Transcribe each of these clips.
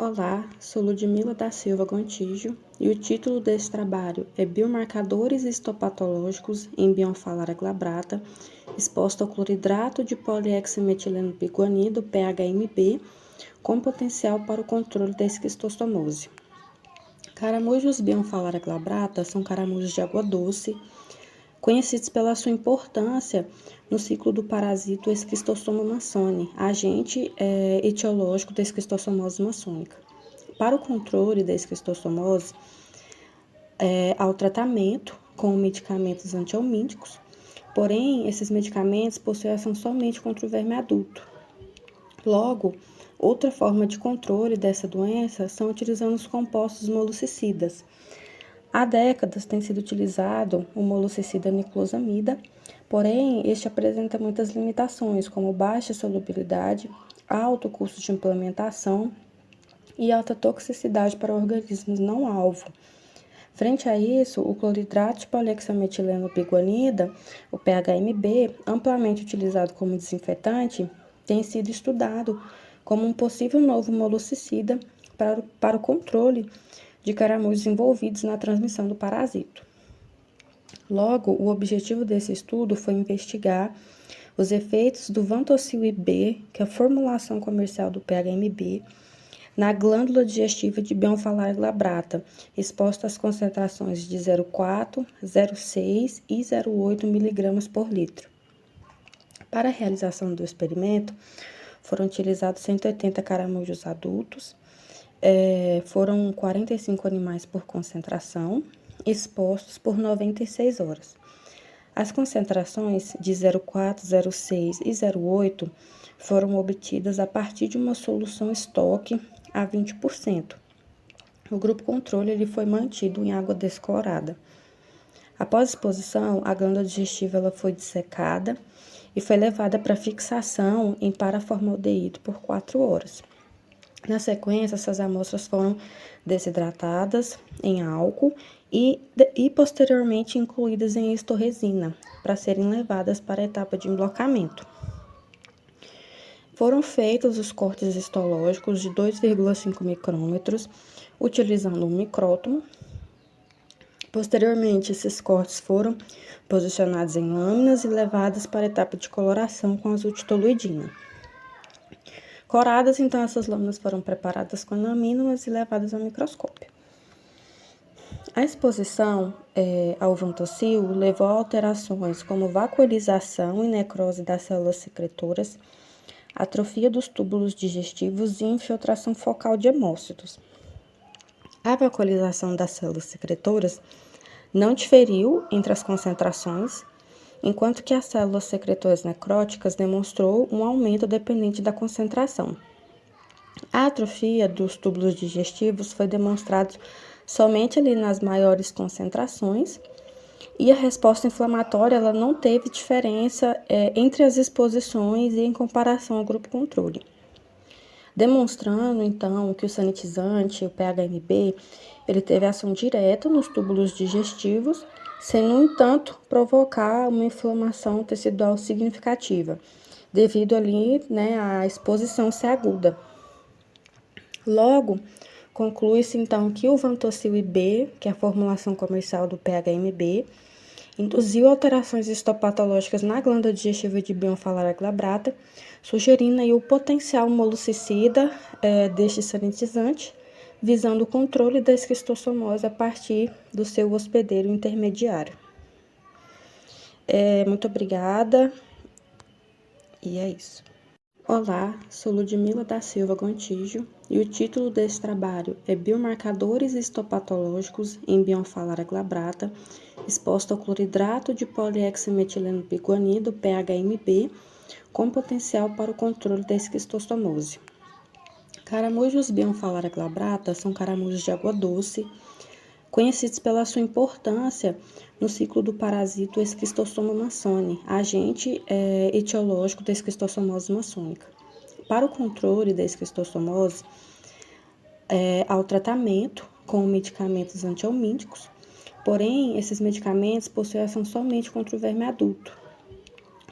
Olá, sou Ludmila da Silva Gontijo e o título desse trabalho é Biomarcadores histopatológicos em Bionfalaria glabrata, exposto ao cloridrato de poliheximetileno biguanido, PHMB, com potencial para o controle da esquistostomose. Caramujos Bionfalaria glabrata são caramujos de água doce, conhecidos pela sua importância no ciclo do parasito Esquistosoma mansoni, agente etiológico da esquistossomose maçônica. Para o controle da esquistossomose, há o tratamento com medicamentos antihelmínticos, porém, esses medicamentos possuem ação somente contra o verme adulto. Logo, outra forma de controle dessa doença são utilizando os compostos molussicidas. Há décadas tem sido utilizado o molussicida niclosamida, porém este apresenta muitas limitações, como baixa solubilidade, alto custo de implementação e alta toxicidade para organismos não-alvo. Frente a isso, o cloridrato de poliheximetileno biguanida, o PHMB, amplamente utilizado como desinfetante, tem sido estudado como um possível novo molussicida para o controle de caramujos envolvidos na transmissão do parasito. Logo, o objetivo desse estudo foi investigar os efeitos do Vantocil IB, que é a formulação comercial do PHMB, na glândula digestiva de Bionfalaria glabrata, exposta às concentrações de 0,4, 0,6 e 0,8 mg por litro. Para a realização do experimento, foram utilizados 180 caramujos adultos, foram 45 animais por concentração, expostos por 96 horas. As concentrações de 0,4, 0,6 e 0,8 foram obtidas a partir de uma solução estoque a 20%. O grupo controle ele foi mantido em água desclorada. Após a exposição, a glândula digestiva ela foi dissecada e foi levada para fixação em paraformaldeído por 4 horas. Na sequência, essas amostras foram desidratadas em álcool e posteriormente incluídas em historesina para serem levadas para a etapa de emblocamento. Foram feitos os cortes histológicos de 2,5 micrômetros, utilizando um micrótomo. Posteriormente, esses cortes foram posicionados em lâminas e levados para a etapa de coloração com azul toluidina. Coradas, então, essas lâminas foram preparadas com anamínoas e levadas ao microscópio. A exposição ao Vantocil levou a alterações como vacuolização e necrose das células secretoras, atrofia dos túbulos digestivos e infiltração focal de hemócitos. A vacuolização das células secretoras não diferiu entre as concentrações, enquanto que as células secretoras necróticas demonstrou um aumento dependente da concentração. A atrofia dos túbulos digestivos foi demonstrada somente ali nas maiores concentrações, e a resposta inflamatória ela não teve diferença entre as exposições e em comparação ao grupo controle. Demonstrando, então, que o sanitizante, o PHMB, ele teve ação direta nos túbulos digestivos, sem, no entanto, provocar uma inflamação tecidual significativa, devido ali, à exposição ser aguda. Logo, conclui-se, então, que o Vantocil IB, que é a formulação comercial do PHMB, induziu alterações histopatológicas na glândula digestiva de Bionfalaria glabrata, sugerindo aí o potencial molussicida deste sanitizante, visando o controle da esquistossomose a partir do seu hospedeiro intermediário. Muito obrigada, e é isso. Olá, sou Ludmila da Silva Gontijo e o título desse trabalho é Biomarcadores histopatológicos em Bionfalaria glabrata, exposto ao cloridrato de poliheximetileno biguanido, PHMB, com potencial para o controle da esquistostomose. Caramujos Bionfalaria glabrata são caramujos de água doce, conhecidos pela sua importância no ciclo do parasito Esquistossoma mansoni, agente etiológico da esquistossomose maçônica. Para o controle da esquistossomose, há o tratamento com medicamentos antihelmínticos, porém, esses medicamentos possuem ação somente contra o verme adulto.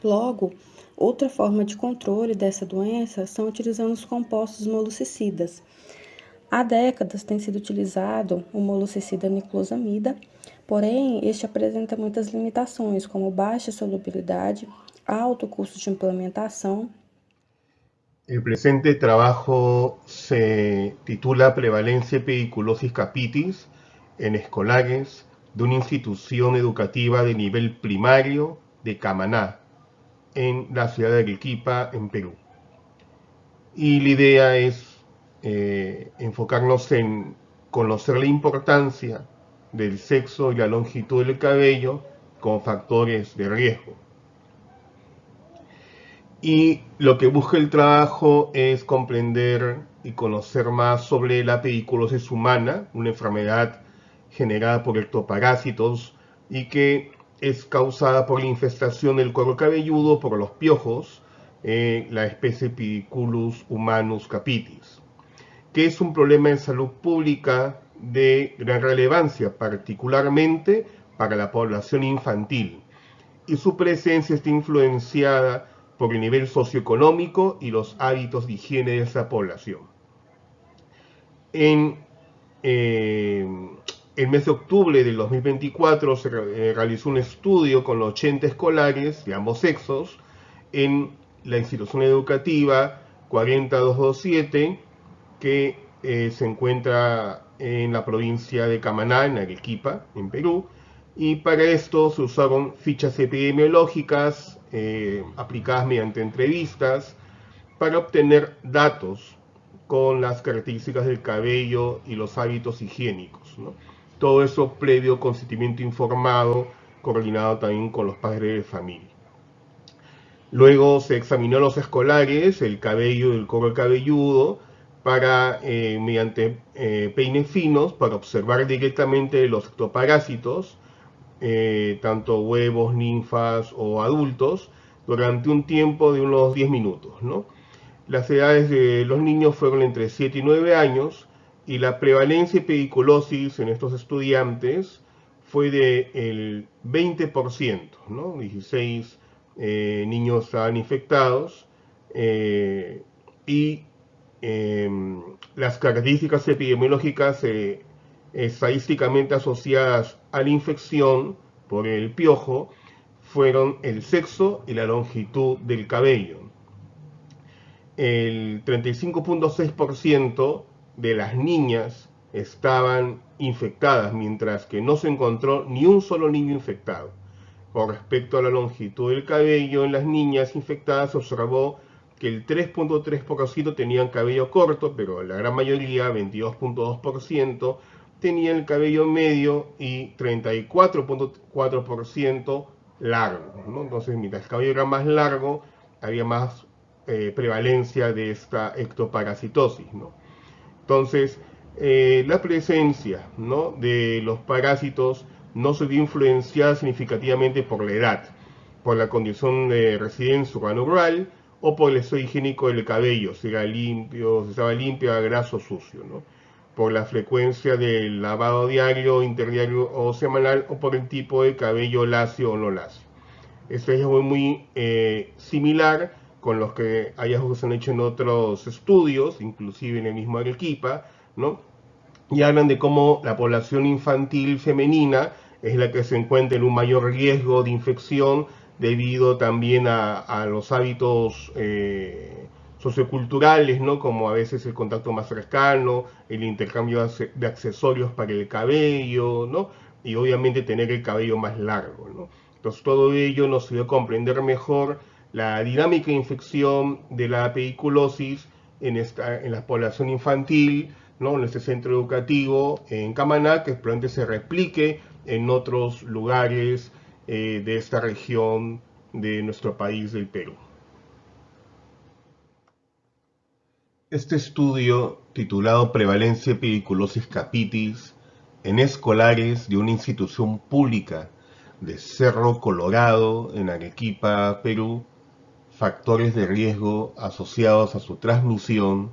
Logo, outra forma de controle dessa doença são utilizando os compostos molussicidas. Há décadas tem sido utilizado o molossicida niclosamida, porém este apresenta muitas limitações, como baixa solubilidade, alto custo de implementação. El presente trabajo se titula Prevalencia y pediculosis capitis en escolares de una institución educativa de nivel primario de Camaná, en la ciudad de Arequipa, en Perú. Y la idea es enfocarnos en conocer la importancia del sexo y la longitud del cabello como factores de riesgo. Y lo que busca el trabajo es comprender y conocer más sobre la pediculosis humana, una enfermedad generada por ectoparásitos y que es causada por la infestación del cuero cabelludo por los piojos, la especie Pediculus humanus capitis, que es un problema de salud pública de gran relevancia, particularmente para la población infantil, y su presencia está influenciada por el nivel socioeconómico y los hábitos de higiene de esa población. En el mes de octubre del 2024 se realizó un estudio con 80 escolares de ambos sexos en la institución educativa 40227 que se encuentra en la provincia de Camaná, en Arequipa, en Perú, y para esto se usaron fichas epidemiológicas aplicadas mediante entrevistas para obtener datos con las características del cabello y los hábitos higiénicos, ¿no? Todo eso previo consentimiento informado, coordinado también con los padres de familia. Luego se examinó a los escolares, el cabello y el cuero cabelludo, para, mediante peines finos, para observar directamente los ectoparásitos, tanto huevos, ninfas o adultos, durante un tiempo de unos 10 minutos, ¿no? Las edades de los niños fueron entre 7 y 9 años y la prevalencia de pediculosis en estos estudiantes fue del 20%, ¿no? 16 niños estaban infectados y las características epidemiológicas estadísticamente asociadas a la infección por el piojo fueron el sexo y la longitud del cabello. El 35.6% de las niñas estaban infectadas, mientras que no se encontró ni un solo niño infectado. Con respecto a la longitud del cabello en las niñas infectadas, se observó que el 3.3% tenían cabello corto, pero la gran mayoría, 22.2%, tenían el cabello medio y 34.4% largo, ¿no? Entonces, mientras el cabello era más largo, había más prevalencia de esta ectoparasitosis, ¿no? Entonces, la presencia, ¿no?, de los parásitos no se vio influenciada significativamente por la edad, por la condición de residencia urbano-rural o por el estado higiénico del cabello, si era limpio, si estaba limpio, graso, sucio, ¿no? Por la frecuencia del lavado diario, interdiario o semanal, o por el tipo de cabello lacio o no lacio. Esto es muy similar con los que hallazgos se han hecho en otros estudios, inclusive en el mismo Arequipa, ¿no? Y hablan de cómo la población infantil femenina es la que se encuentra en un mayor riesgo de infección debido también a los hábitos socioculturales, ¿no? Como a veces el contacto más cercano, el intercambio de accesorios para el cabello, ¿no? Y obviamente tener el cabello más largo, ¿no? Entonces todo ello nos ayuda a comprender mejor la dinámica de infección de la pediculosis en la población infantil, ¿no?, en este centro educativo en Camaná, que probablemente se replique en otros lugares de esta región de nuestro país, del Perú. Este estudio, titulado Prevalencia de pediculosis capitis en escolares de una institución pública de Cerro Colorado, en Arequipa, Perú, factores de riesgo asociados a su transmisión,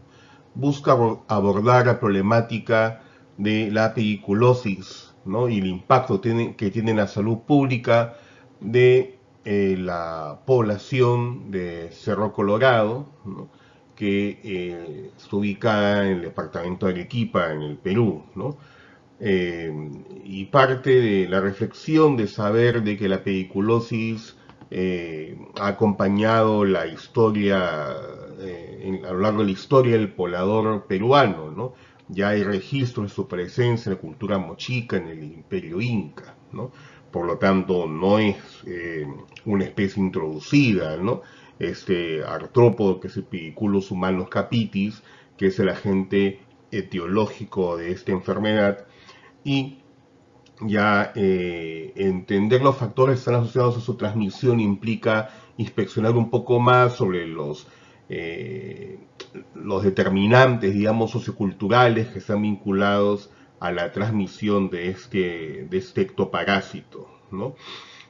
busca abordar la problemática de la pediculosis, ¿no?, y el impacto que tiene en la salud pública de la población de Cerro Colorado, ¿no?, que está ubicada en el departamento de Arequipa, en el Perú, ¿no? Y parte de la reflexión de saber de que la pediculosis ha acompañado la historia, a lo largo de la historia del poblador peruano, ¿no? Ya hay registros de su presencia en la cultura mochica, en el imperio inca, ¿no? Por lo tanto, no es una especie introducida, ¿no? Este artrópodo, que es el Pediculus humanus capitis, que es el agente etiológico de esta enfermedad, y ya entender los factores que están asociados a su transmisión implica inspeccionar un poco más sobre los determinantes, digamos, socioculturales que están vinculados a la transmisión de este ectoparásito, ¿no?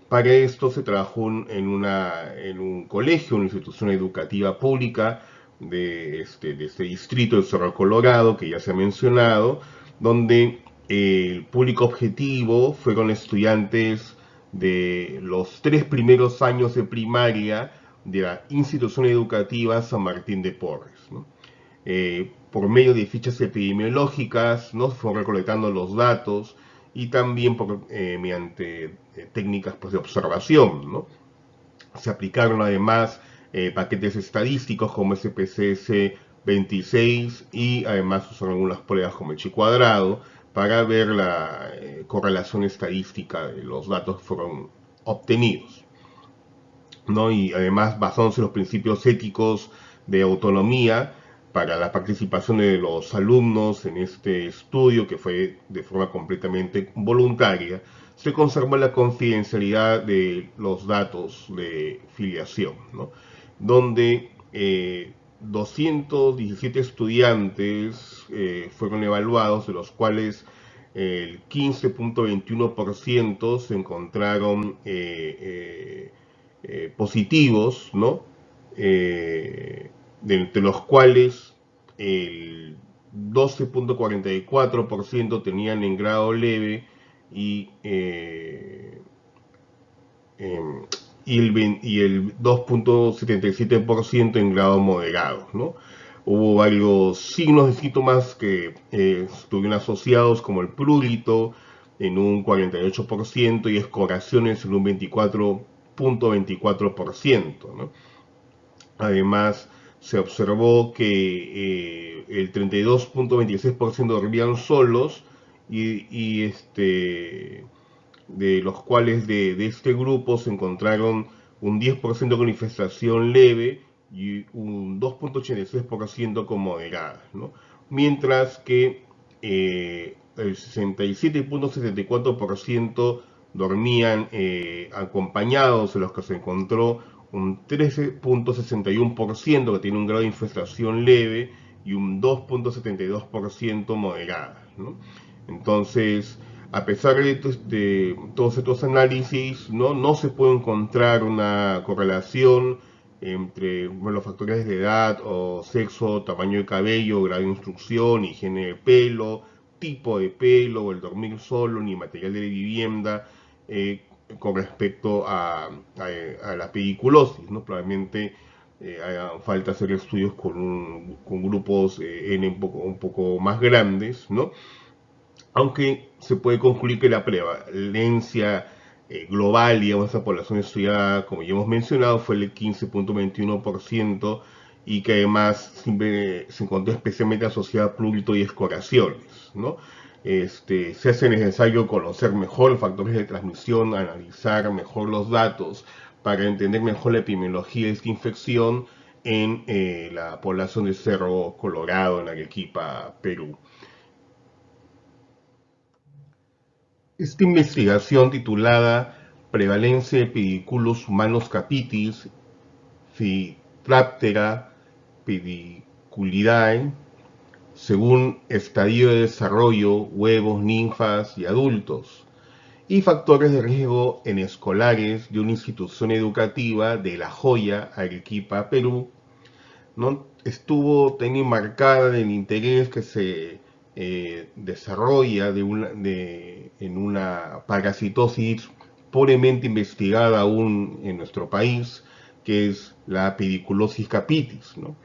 Para esto se trabajó en un colegio, una institución educativa pública de este distrito de Cerro Colorado, que ya se ha mencionado, donde el público objetivo fueron estudiantes de los 3 primeros años de primaria de la institución educativa San Martín de Porres, ¿no? Por medio de fichas epidemiológicas, ¿no? Se fueron recolectando los datos y también mediante técnicas, pues, de observación, ¿no? Se aplicaron además paquetes estadísticos como SPSS 26 y además usaron algunas pruebas como el chi cuadrado para ver la correlación estadística de los datos que fueron obtenidos, ¿no? Y además basándose en los principios éticos de autonomía para la participación de los alumnos en este estudio, que fue de forma completamente voluntaria, se conservó la confidencialidad de los datos de filiación, ¿no? Donde 217 estudiantes fueron evaluados, de los cuales el 15.21% se encontraron positivos, ¿no? De los cuales el 12.44% tenían en grado leve y, el 2.77% en grado moderado, ¿no? Hubo varios signos de síntomas que estuvieron asociados, como el prurito en un 48% y escoraciones en un 24.24%, ¿no? Además, se observó que el 32.26% dormían solos y de los cuales de este grupo se encontraron un 10% con infestación leve y un 2.86% con moderada, ¿no? Mientras que el 67.74% dormían acompañados, en los que se encontró un 13.61% que tiene un grado de infestación leve y un 2.72% moderada, ¿no? Entonces, a pesar de todos estos análisis, no se puede encontrar una correlación entre, bueno, los factores de edad o sexo, tamaño de cabello, grado de instrucción, higiene de pelo, tipo de pelo, o el dormir solo, ni material de vivienda, con respecto a la pediculosis, ¿no? Probablemente haga falta hacer estudios con grupos N un poco más grandes, ¿no? Aunque se puede concluir que la prevalencia global, digamos, de esa población estudiada, como ya hemos mencionado, fue el 15.21% y que además se encontró especialmente asociada a prurito y escoraciones, ¿no? Se hace necesario conocer mejor los factores de transmisión, analizar mejor los datos para entender mejor la epidemiología de esta infección en la población de Cerro Colorado, en Arequipa, Perú. Esta investigación, titulada Prevalencia de Pediculus humanus capitis, Phytoptera pediculidae, según estadio de desarrollo, huevos, ninfas y adultos, y factores de riesgo en escolares de una institución educativa de La Joya, Arequipa, Perú, ¿no? Estuvo tan enmarcada en el interés que se desarrolla en una parasitosis pobremente investigada aún en nuestro país, que es la pediculosis capitis, ¿no?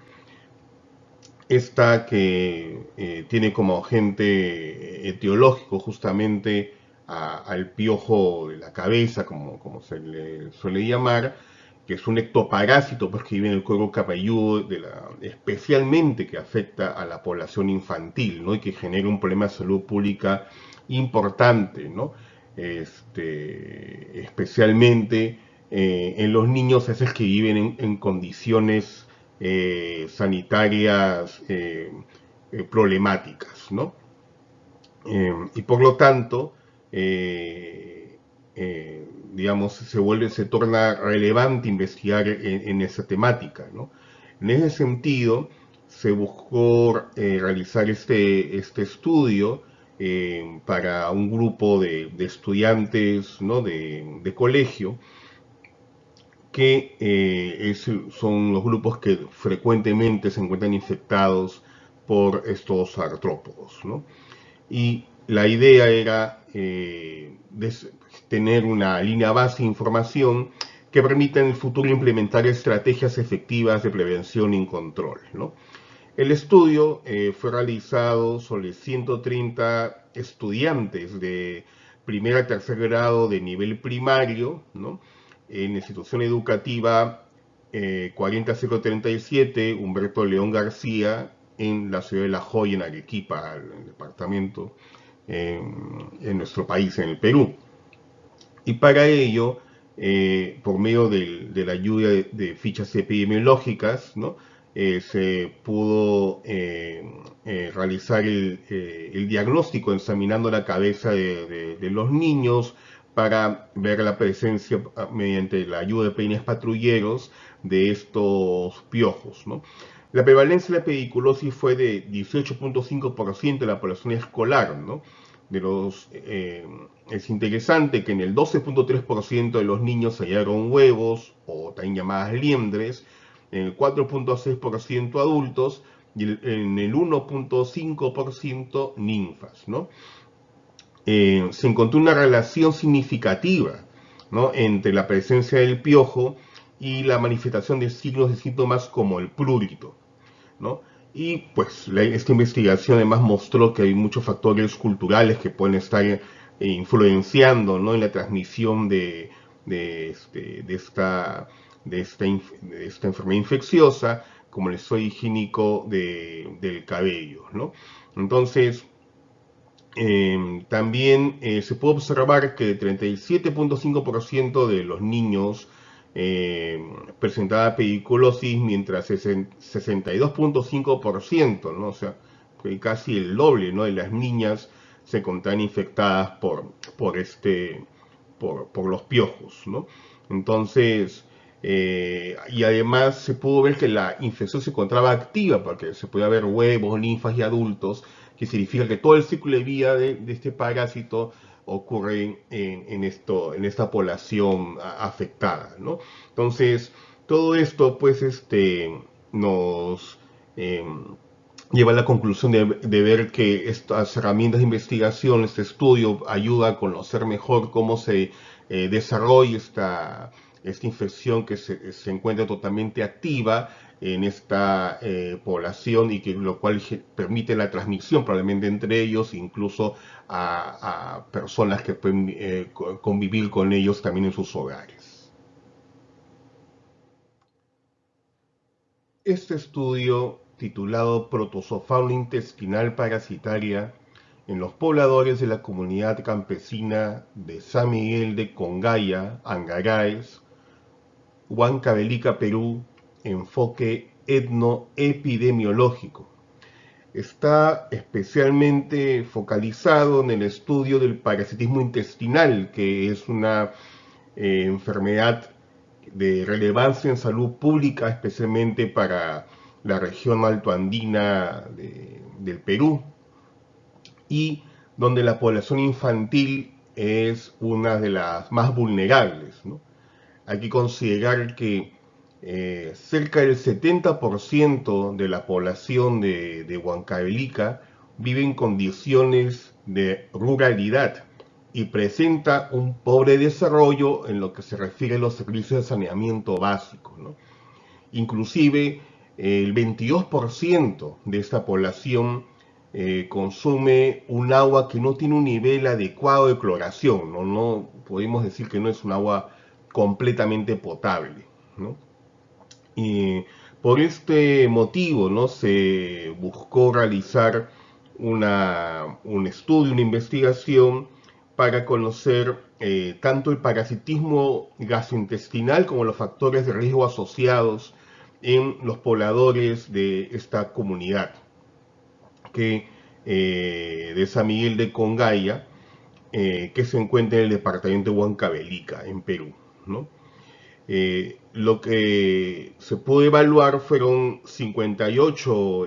esta que tiene como agente etiológico justamente al piojo de la cabeza, como se le suele llamar, que es un ectoparásito pues, que vive en el cuero cabelludo, especialmente que afecta a la población infantil, ¿no? Y que genera un problema de salud pública importante, ¿no? Especialmente en los niños esos que viven en condiciones sanitarias problemáticas, ¿no? Y por lo tanto, digamos, se torna relevante investigar en esa temática, ¿no? En ese sentido, se buscó realizar este estudio para un grupo de estudiantes, ¿no? de colegio, que son los grupos que frecuentemente se encuentran infectados por estos artrópodos, ¿no? Y la idea era tener una línea base de información que permita en el futuro implementar estrategias efectivas de prevención y control, ¿no? El estudio fue realizado sobre 130 estudiantes de primer a tercer grado de nivel primario, ¿no? En la institución educativa 40037 Humberto León García, en la ciudad de La Joya, en Arequipa, el departamento, en nuestro país, en el Perú. Y para ello, por medio de la ayuda de fichas epidemiológicas, ¿no? Se pudo realizar el diagnóstico examinando la cabeza de los niños para ver la presencia, mediante la ayuda de peines patrulleros, de estos piojos, ¿no? La prevalencia de la pediculosis fue de 18.5% de la población escolar, ¿no? Es interesante que en el 12.3% de los niños hallaron huevos, o también llamadas liendres, en el 4.6% adultos y en el 1.5% ninfas, ¿no? Se encontró una relación significativa, ¿no? entre la presencia del piojo y la manifestación de signos y síntomas como el prurito, ¿no? Y pues esta investigación además mostró que hay muchos factores culturales que pueden estar influenciando, ¿no? en la transmisión de esta enfermedad infecciosa, como el soy higiénico del cabello, ¿no? Entonces, también se puede observar que 37.5% de los niños presentaba pediculosis, mientras 62.5%, ¿no? O sea, casi el doble, ¿no? de las niñas se encontraban infectadas por los piojos, ¿no? Entonces, y además se pudo ver que la infección se encontraba activa, porque se podía ver huevos, ninfas y adultos, que significa que todo el ciclo de vida de este parásito ocurre en esta población afectada, ¿no? Entonces, todo esto, pues, nos eh, lleva a la conclusión de ver que estas herramientas de investigación, este estudio, ayuda a conocer mejor cómo se desarrolla esta infección que se encuentra totalmente activa en esta población, y que lo cual permite la transmisión probablemente entre ellos, incluso a personas que pueden convivir con ellos también en sus hogares. Este estudio, titulado Protozoofauna intestinal parasitaria en los pobladores de la comunidad campesina de San Miguel de Congaya, Angaraes, Huancavelica, Perú, enfoque etnoepidemiológico, está especialmente focalizado en el estudio del parasitismo intestinal, que es una enfermedad de relevancia en salud pública, especialmente para la región altoandina del Perú, y donde la población infantil es una de las más vulnerables, ¿no? Hay que considerar que cerca del 70% de la población de Huancavelica vive en condiciones de ruralidad y presenta un pobre desarrollo en lo que se refiere a los servicios de saneamiento básicos, ¿no? Inclusive el 22% de esta población consume un agua que no tiene un nivel adecuado de cloración, no podemos decir que no es un agua completamente potable, ¿no? Y por este motivo, ¿no?, se buscó realizar un estudio, una investigación para conocer tanto el parasitismo gastrointestinal como los factores de riesgo asociados en los pobladores de esta comunidad de San Miguel de Congaya, que se encuentra en el departamento de Huancavelica, en Perú, ¿no? Lo que se pudo evaluar fueron 58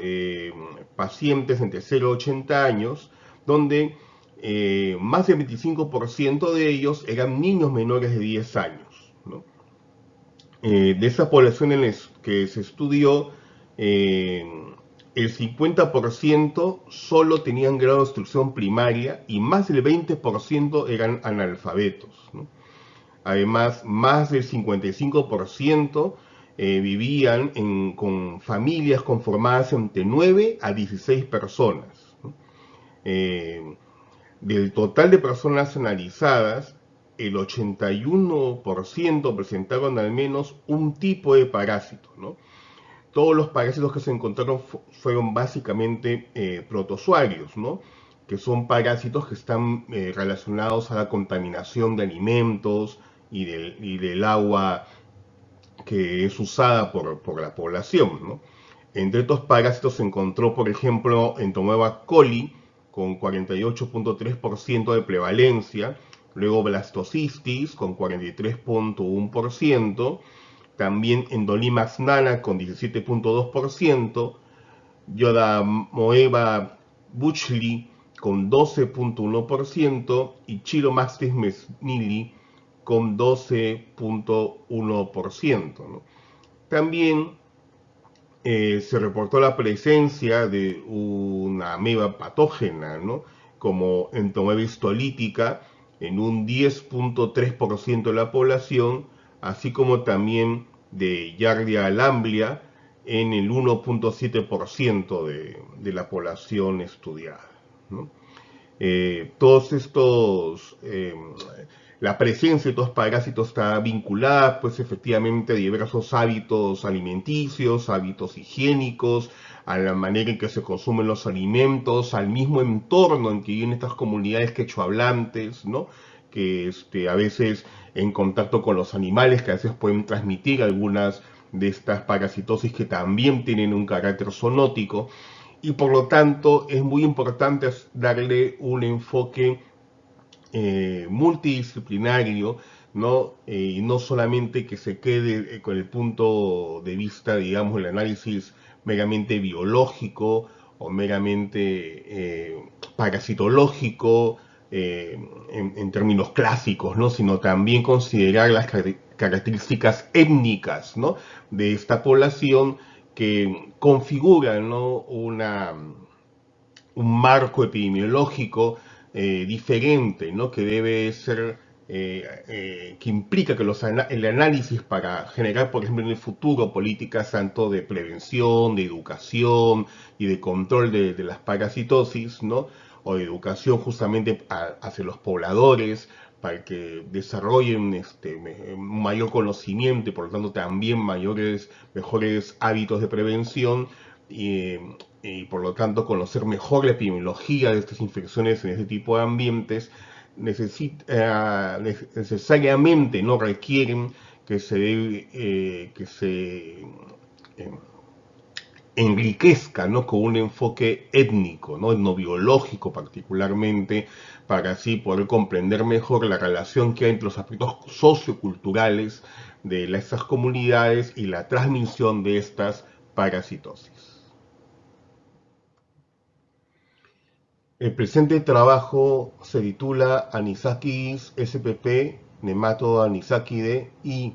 pacientes entre 0 y 80 años, donde más del 25% de ellos eran niños menores de 10 años, ¿no? De esa población en que se estudió, el 50% solo tenían grado de instrucción primaria y más del 20% eran analfabetos, ¿no? Además, más del 55% vivían con familias conformadas entre 9 a 16 personas, ¿no? Del total de personas analizadas, el 81% presentaron al menos un tipo de parásito, ¿no? Todos los parásitos que se encontraron fueron básicamente protozoarios, ¿no?, que son parásitos que están relacionados a la contaminación de alimentos y del agua que es usada por la población, ¿no? Entre estos parásitos se encontró, por ejemplo, Entomoma coli, con 48.3% de prevalencia, luego Blastocystis, con 43.1%, también Endolimax nana, con 17.2%, Yodamoeba buchli, con 12.1%, y Chilomastis mesnili, con 12.1%, ¿no? También se reportó la presencia de una ameba patógena, ¿no?, como Entomoeba histolítica, en un 10.3% de la población, así como también de Giardia lamblia en el 1.7% de la población estudiada, ¿no? Todos estos, la presencia de estos parásitos está vinculada, pues, efectivamente, a diversos hábitos alimenticios, hábitos higiénicos, a la manera en que se consumen los alimentos, al mismo entorno en que viven estas comunidades quechohablantes, ¿no?, que a veces en contacto con los animales, que a veces pueden transmitir algunas de estas parasitosis que también tienen un carácter zoonótico, y por lo tanto es muy importante darle un enfoque multidisciplinario, ¿no? Y no solamente que se quede con el punto de vista, digamos, el análisis meramente biológico o meramente parasitológico, en términos clásicos, ¿no?, sino también considerar las características étnicas, ¿no?, de esta población, que configuran, ¿no?, un marco epidemiológico diferente, ¿no?, que debe ser, que implica que el análisis para generar, por ejemplo, en el futuro políticas tanto de prevención, de educación y de control de las parasitosis, ¿no?, o de educación justamente hacia los pobladores, para que desarrollen un mayor conocimiento y por lo tanto también mejores hábitos de prevención, y por lo tanto conocer mejor la epidemiología de estas infecciones en este tipo de ambientes, necesariamente no requieren que se enriquezca, ¿no?, con un enfoque étnico, ¿no?, etnobiológico particularmente, para así poder comprender mejor la relación que hay entre los aspectos socioculturales de estas comunidades y la transmisión de estas parasitosis. El presente trabajo se titula Anisakis spp, Nematoda anisakide y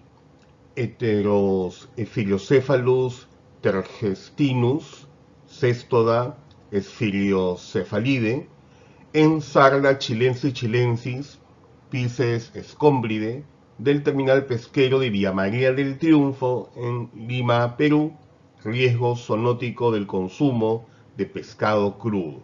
Heterophiliocephalus tergestinus, Cestoda esfiliocefalide, en Sarda chilensis, Pisces escombride, del terminal pesquero de Villa María del Triunfo, en Lima, Perú, riesgo zoonótico del consumo de pescado crudo.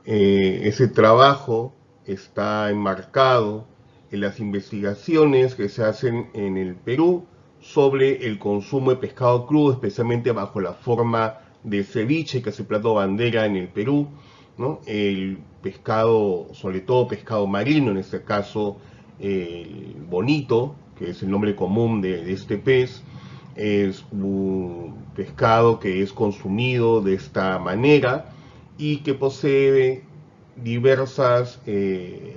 Ese trabajo está enmarcado en las investigaciones que se hacen en el Perú sobre el consumo de pescado crudo, especialmente bajo la forma de ceviche, que es el plato bandera en el Perú, ¿no? El pescado, sobre todo pescado marino, en este caso el bonito, que es el nombre común de este pez, es un pescado que es consumido de esta manera y que posee diversas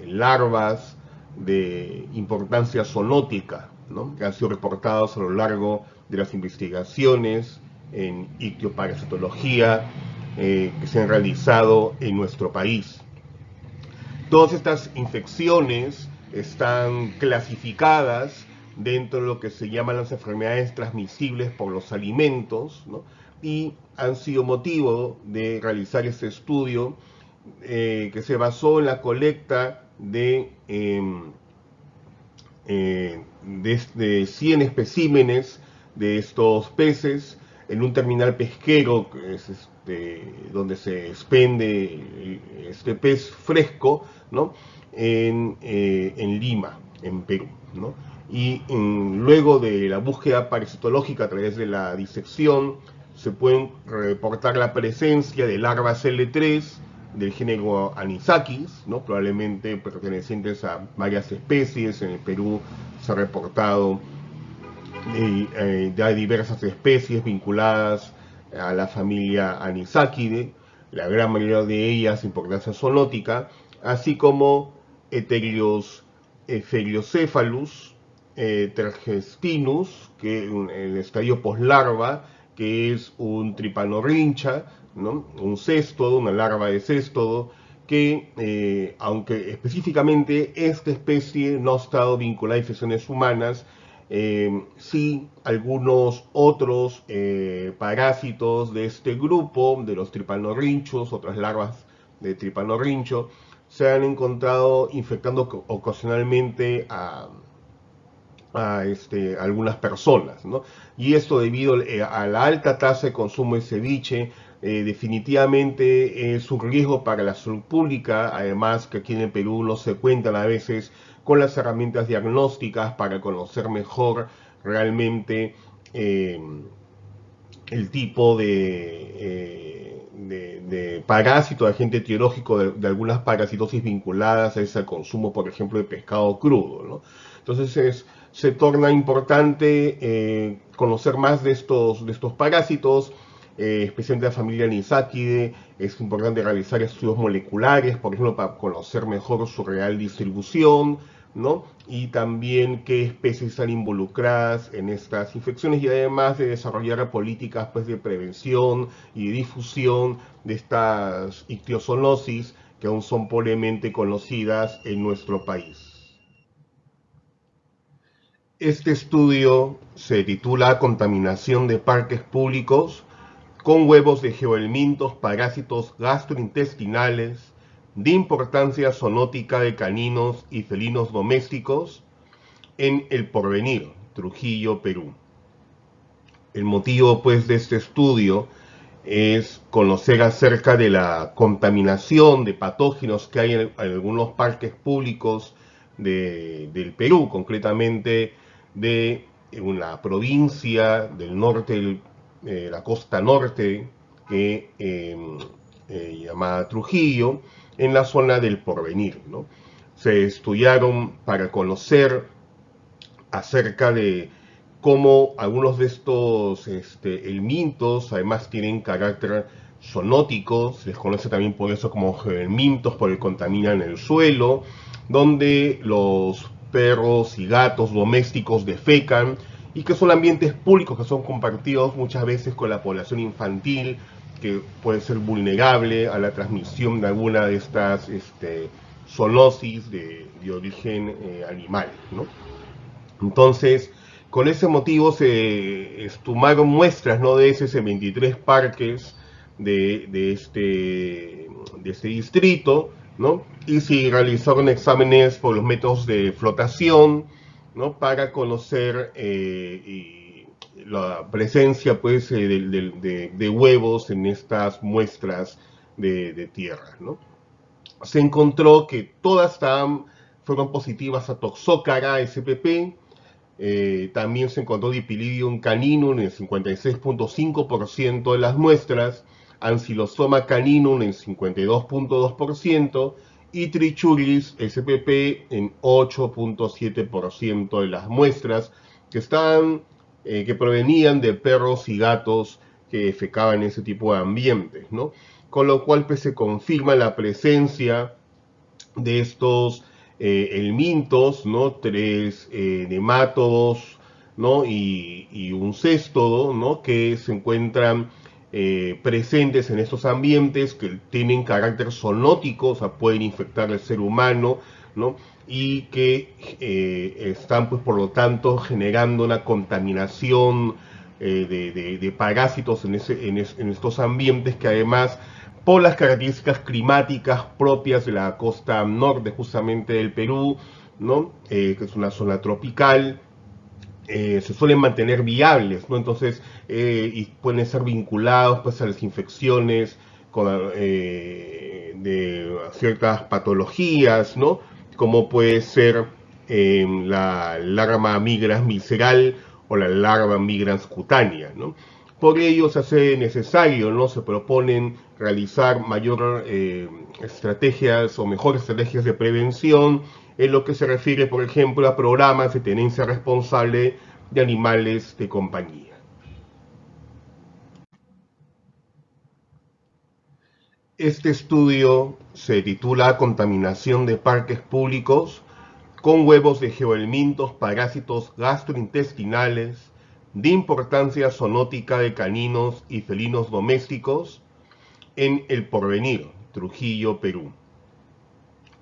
larvas de importancia zoonótica, ¿no? Que han sido reportadas a lo largo de las investigaciones en ictioparasitología que se han realizado en nuestro país. Todas estas infecciones están clasificadas dentro de lo que se llaman las enfermedades transmisibles por los alimentos, ¿no? Y han sido motivo de realizar este estudio que se basó en la colecta de 100 especímenes de estos peces en un terminal pesquero, que es donde se expende este pez fresco, ¿no? en Lima, en Perú, ¿no? Y luego de la búsqueda parasitológica a través de la disección, se pueden reportar la presencia de larvas L3 del género Anisakis, ¿no? Probablemente pertenecientes a varias especies. En el Perú se ha reportado ya diversas especies vinculadas a la familia Anisakidae, la gran mayoría de ellas de importancia zoonótica, así como Eteriocephalus tergestinus, que en el estadio poslarva, que es un tripanorrincha, ¿no? Un céstodo, una larva de céstodo, que aunque específicamente esta especie no ha estado vinculada a infecciones humanas, sí algunos otros parásitos de este grupo, de los tripanorrinchos, otras larvas de tripanorrincho, se han encontrado infectando ocasionalmente a algunas personas, ¿no? Y esto debido a la alta tasa de consumo de ceviche, definitivamente es un riesgo para la salud pública, además que aquí en el Perú no se cuentan a veces con las herramientas diagnósticas para conocer mejor realmente el tipo de parásito, de agente etiológico de algunas parasitosis vinculadas a ese consumo, por ejemplo, de pescado crudo, ¿no? Entonces se torna importante conocer más de estos parásitos, especialmente la familia Anisakidae. Es importante realizar estudios moleculares, por ejemplo, para conocer mejor su real distribución, ¿no? Y también qué especies están involucradas en estas infecciones, y además de desarrollar políticas pues, de prevención y de difusión de estas ictiozoonosis que aún son pobremente conocidas en nuestro país. Este estudio se titula Contaminación de parques públicos con huevos de geohelmintos parásitos gastrointestinales de importancia zoonótica de caninos y felinos domésticos en El Porvenir, Trujillo, Perú. El motivo pues de este estudio es conocer acerca de la contaminación de patógenos que hay en algunos parques públicos del Perú, concretamente de una provincia del norte, la costa norte, llamada Trujillo, en la zona del Porvenir, ¿no? Se estudiaron para conocer acerca de cómo algunos de estos helmintos además tienen carácter zoonótico, se les conoce también por eso como helmintos, porque contaminan el suelo, donde los perros y gatos domésticos defecan, y que son ambientes públicos que son compartidos muchas veces con la población infantil, que puede ser vulnerable a la transmisión de alguna de estas zoonosis de origen animal, ¿no? Entonces, con ese motivo se tomaron muestras, ¿no? de esos 23 parques de este distrito, ¿no? Y se realizaron exámenes por los métodos de flotación, ¿no? Para conocer la presencia pues, de huevos en estas muestras de tierra, ¿no? Se encontró que todas fueron positivas a Toxocara spp. También se encontró Dipilidium caninum en el 56.5% de las muestras, Ancylosoma caninum en 52.2% y Trichuris spp en 8.7% de las muestras que provenían de perros y gatos que defecaban en ese tipo de ambientes, ¿no? Con lo cual pues, se confirma la presencia de estos helmintos, ¿no? 3 nemátodos, ¿no? y un céstodo, ¿no? Que se encuentran presentes en estos ambientes, que tienen carácter zoonótico, o sea, pueden infectar al ser humano, ¿no? Y que están, pues, por lo tanto, generando una contaminación de parásitos en estos ambientes, que además, por las características climáticas propias de la costa norte justamente del Perú, ¿no? Que es una zona tropical, se suelen mantener viables, ¿no? Entonces, y pueden ser vinculados pues, a las infecciones de ciertas patologías, ¿no? Como puede ser la larva migrans visceral o la larva migrans cutánea, ¿no? Por ello se hace necesario, ¿no? Se proponen realizar estrategias o mejores estrategias de prevención en lo que se refiere, por ejemplo, a programas de tenencia responsable de animales de compañía. Este estudio se titula Contaminación de parques públicos con huevos de geohelmintos parásitos gastrointestinales de importancia zoonótica de caninos y felinos domésticos en El Porvenir, Trujillo, Perú.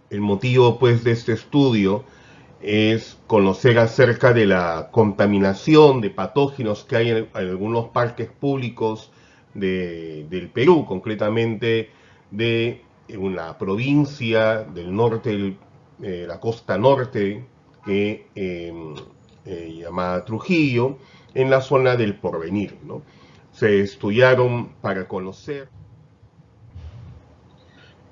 El motivo, pues, de este estudio es conocer acerca de la contaminación de patógenos que hay en algunos parques públicos del Perú, concretamente de una provincia del norte, la costa norte, llamada Trujillo, en la zona del Porvenir, ¿no? Se estudiaron para conocer.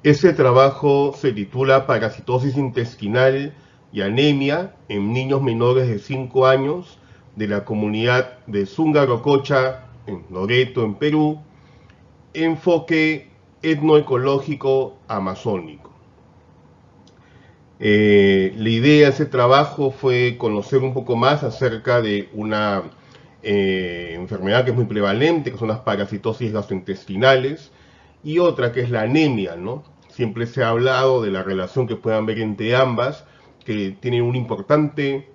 Ese trabajo se titula Parasitosis intestinal y anemia en niños menores de 5 años de la comunidad de Zungarococha, en Loreto, en Perú, enfoque etnoecológico amazónico. La idea de ese trabajo fue conocer un poco más acerca de una enfermedad que es muy prevalente, que son las parasitosis gastrointestinales, y otra que es la anemia, ¿no? Siempre se ha hablado de la relación que puedan haber entre ambas, que tienen un importante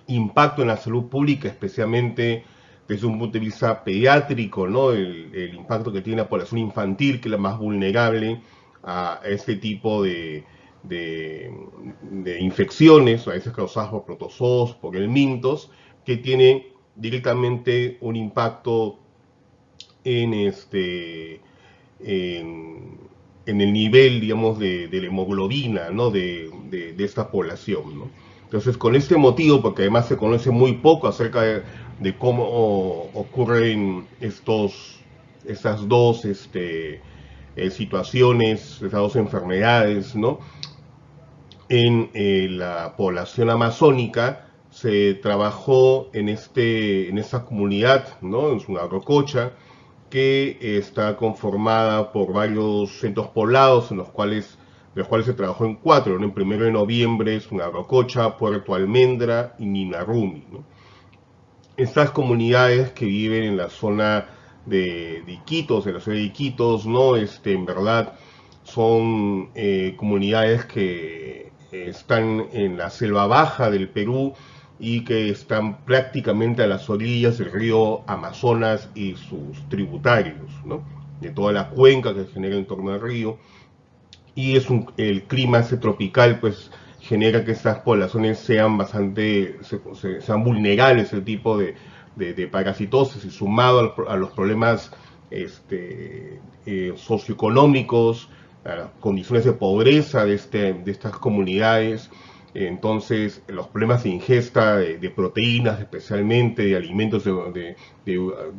impacto en la salud pública, especialmente desde un punto de vista pediátrico, ¿no? El impacto que tiene la población infantil, que es la más vulnerable a este tipo de infecciones, a veces causadas por protozoos, por helmintos, que tiene directamente un impacto en en el nivel, digamos, de la hemoglobina, ¿no? de esta población, ¿no? Entonces, con este motivo, porque además se conoce muy poco acerca de cómo ocurren estas dos situaciones, estas dos enfermedades, ¿no? En la población amazónica, se trabajó en esta comunidad, ¿no? En Zungarococha, que está conformada por varios centros poblados, de los cuales se trabajó en 4, ¿no? En 1 de noviembre, Zungarococha, Puerto Almendra y Ninarumi, ¿no? Estas comunidades que viven en la zona de Iquitos, en la ciudad de Iquitos, ¿no? En verdad son comunidades que están en la selva baja del Perú y que están prácticamente a las orillas del río Amazonas y sus tributarios, ¿no? De toda la cuenca que se genera en torno al río. Y el clima tropical, pues, genera que estas poblaciones sean sean vulnerables a ese tipo de parasitosis, y sumado a los problemas socioeconómicos, a las condiciones de pobreza de estas comunidades, Entonces, los problemas de ingesta de proteínas, especialmente de alimentos de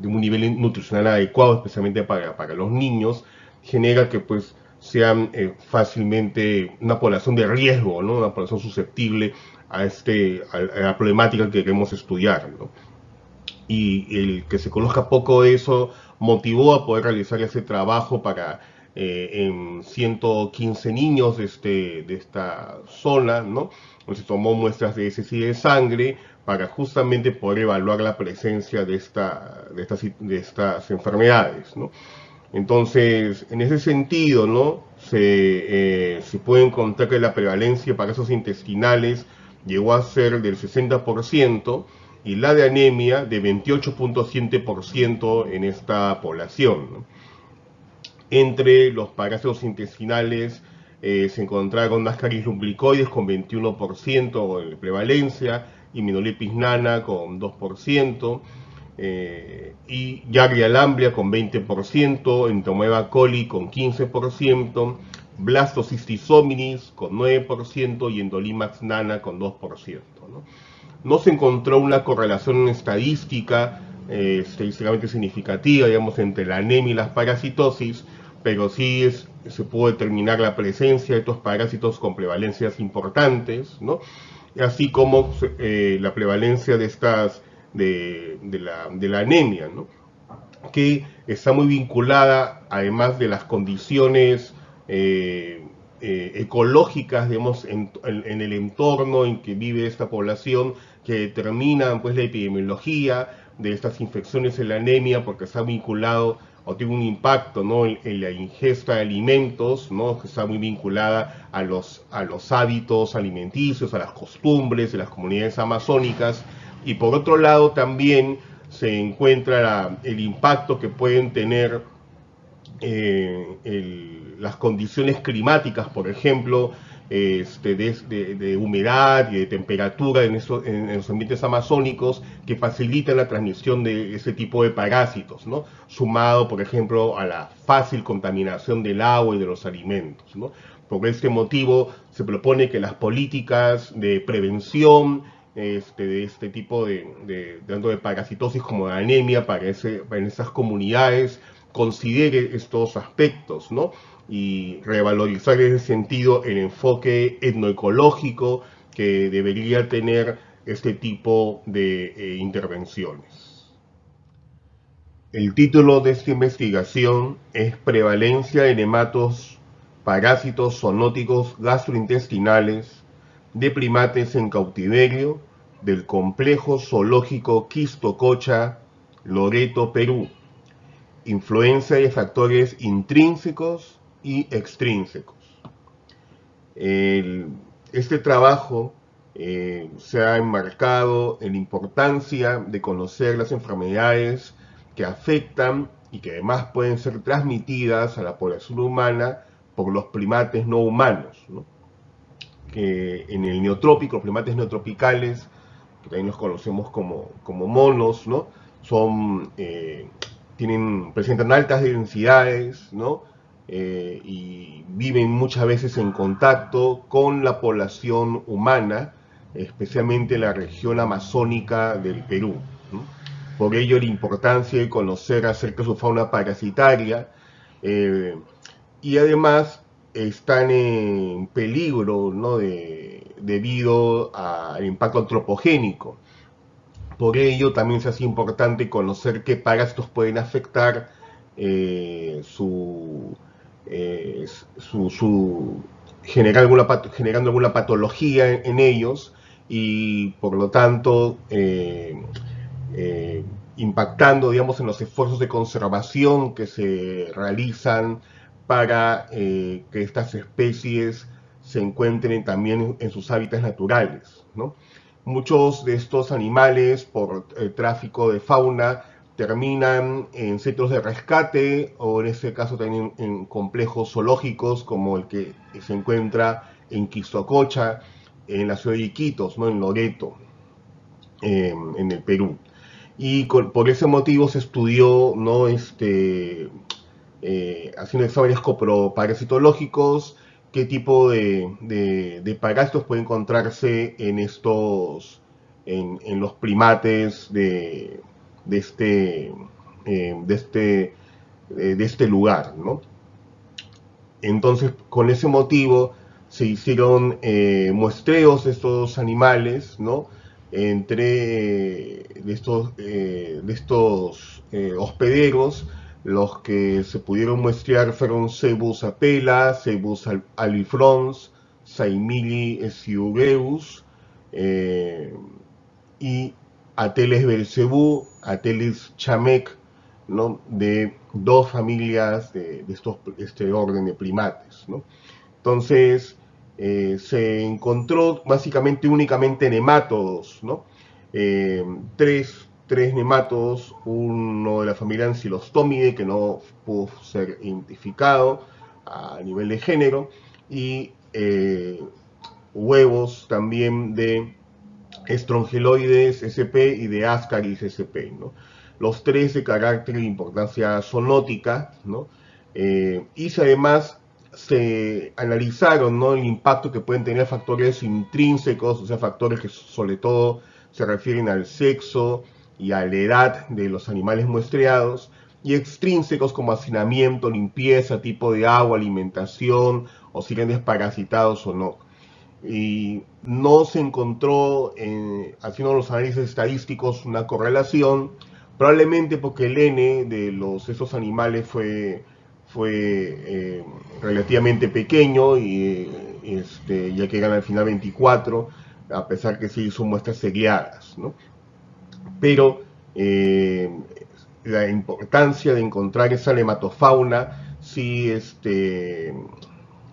un nivel nutricional adecuado, especialmente para los niños, genera que pues sean fácilmente una población de riesgo, ¿no? Una población susceptible a la problemática que queremos estudiar, ¿no? Y el que se conozca poco de eso motivó a poder realizar ese trabajo en 115 niños de esta zona, ¿no? Donde se tomó muestras de heces y de sangre para justamente poder evaluar la presencia de estas enfermedades, ¿no? Entonces, en ese sentido, ¿no? Se puede encontrar que la prevalencia para parásitos intestinales llegó a ser del 60% y la de anemia de 28.7% en esta población, ¿no? Entre los parásitos intestinales se encontraron Ascaris lumbricoides con 21% de prevalencia, Immunolepis nana con 2%, y Giardia lamblia con 20%, Entomoeba coli con 15%, Blastocystis hominis con 9% y Endolimax nana con 2%, ¿no? No se encontró una correlación estadística estadísticamente significativa, digamos, entre la anemia y las parasitosis, pero sí se pudo determinar la presencia de estos parásitos con prevalencias importantes, ¿no? Así como la prevalencia de la anemia, ¿no? Que está muy vinculada, además de las condiciones ecológicas, digamos, en el entorno en que vive esta población, que determinan pues la epidemiología de estas infecciones en la anemia, porque está vinculado o tiene un impacto, ¿no? En la ingesta de alimentos, ¿no? Que está muy vinculada a los hábitos alimenticios, a las costumbres de las comunidades amazónicas, y por otro lado también se encuentra el impacto que pueden tener las condiciones climáticas, por ejemplo, de humedad y de temperatura en los ambientes amazónicos, que facilitan la transmisión de ese tipo de parásitos, ¿no? Sumado, por ejemplo, a la fácil contaminación del agua y de los alimentos, ¿no? Por este motivo se propone que las políticas de prevención de este tipo tanto de parasitosis como de anemia en esas comunidades considere estos aspectos, ¿no? Y revalorizar en ese sentido el enfoque etnoecológico que debería tener este tipo de intervenciones. El título de esta investigación es Prevalencia de nematos parásitos zoonóticos gastrointestinales de primates en cautiverio del complejo zoológico Quistococha, Loreto, Perú. Influencia de factores intrínsecos y extrínsecos. Este trabajo se ha enmarcado en la importancia de conocer las enfermedades que afectan y que además pueden ser transmitidas a la población humana por los primates no humanos, ¿no? Que en el neotrópico, los primates neotropicales, que también los conocemos como monos, ¿no? Presentan altas densidades, ¿no? Y viven muchas veces en contacto con la población humana, especialmente en la región amazónica del Perú, ¿no? Por ello la importancia de conocer acerca de su fauna parasitaria, y además están en peligro, ¿no? Debido al impacto antropogénico. Por ello también se hace importante conocer qué parásitos pueden afectar generando alguna patología en ellos, y por lo tanto impactando, digamos, en los esfuerzos de conservación que se realizan para que estas especies se encuentren también en sus hábitats naturales, ¿no? Muchos de estos animales, por el tráfico de fauna, terminan en centros de rescate o en este caso también en complejos zoológicos como el que se encuentra en Quistococha, en la ciudad de Iquitos, ¿no? En Loreto, en el Perú. Y por ese motivo se estudió, ¿no? Haciendo exámenes coproparasitológicos qué tipo de parásitos puede encontrarse en los primates de este lugar, ¿no? Entonces, con ese motivo, se hicieron muestreos de estos animales, ¿no? De estos hospederos, los que se pudieron muestrear fueron Cebus apella, Cebus alifrons, Saimili esiureus, y Ateles belcebú, Ateles chamec, ¿no? De dos familias este orden de primates, ¿no? Entonces, se encontró básicamente únicamente nemátodos, ¿no? Eh, tres nemátodos, uno de la familia Ancylostomide, que no pudo ser identificado a nivel de género, y huevos también de Strongyloides sp y de Ascaris sp, ¿no? Los tres de carácter de importancia zoonótica, ¿no? Y además se analizaron, ¿no? El impacto que pueden tener factores intrínsecos, o sea, factores que sobre todo se refieren al sexo y a la edad de los animales muestreados, y extrínsecos como hacinamiento, limpieza, tipo de agua, alimentación, o si eran desparasitados o no. Y no se encontró, haciendo los análisis estadísticos, una correlación, probablemente porque el N de esos animales fue relativamente pequeño, y ya que eran al final 24, a pesar que se hizo muestras seguiadas, ¿no? Pero la importancia de encontrar esa nematofauna sí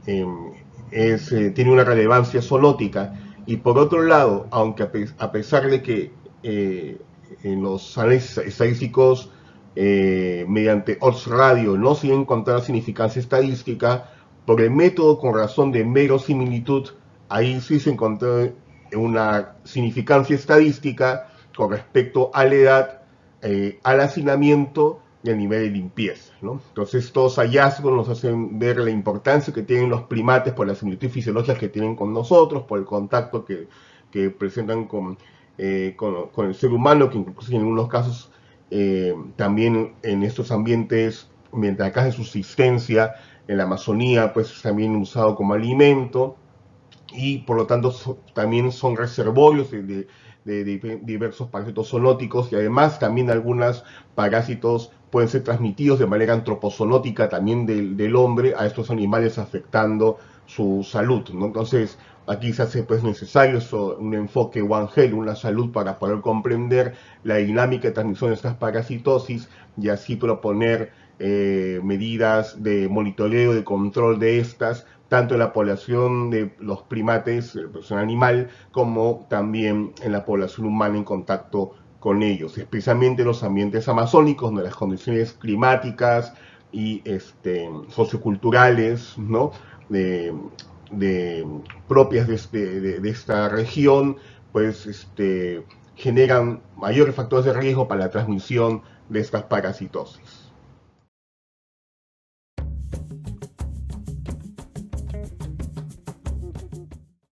tiene una relevancia zoonótica. Y por otro lado, aunque a pesar de que en los análisis estadísticos mediante odds radio no se encontraba significancia estadística, por el método con razón de verosimilitud, ahí sí se encontró una significancia estadística con respecto a la edad, al hacinamiento y al nivel de limpieza, ¿no? Entonces, estos hallazgos nos hacen ver la importancia que tienen los primates por las similitudes fisiológicas que tienen con nosotros, por el contacto que presentan con el ser humano, que incluso en algunos casos también en estos ambientes, mientras acá de subsistencia, en la Amazonía, pues también usado como alimento, y por lo tanto también son reservorios de diversos parásitos zoonóticos, y además también algunos parásitos pueden ser transmitidos de manera antropozoonótica también del hombre a estos animales, afectando su salud, ¿no? Entonces aquí se hace pues necesario un enfoque One Health, una salud, para poder comprender la dinámica de transmisión de estas parasitosis y así proponer medidas de monitoreo, de control de estas, tanto en la población de los primates, la población animal, como también en la población humana en contacto con ellos, especialmente en los ambientes amazónicos, donde las condiciones climáticas y socioculturales, ¿no? Propias de esta región, pues generan mayores factores de riesgo para la transmisión de estas parasitosis.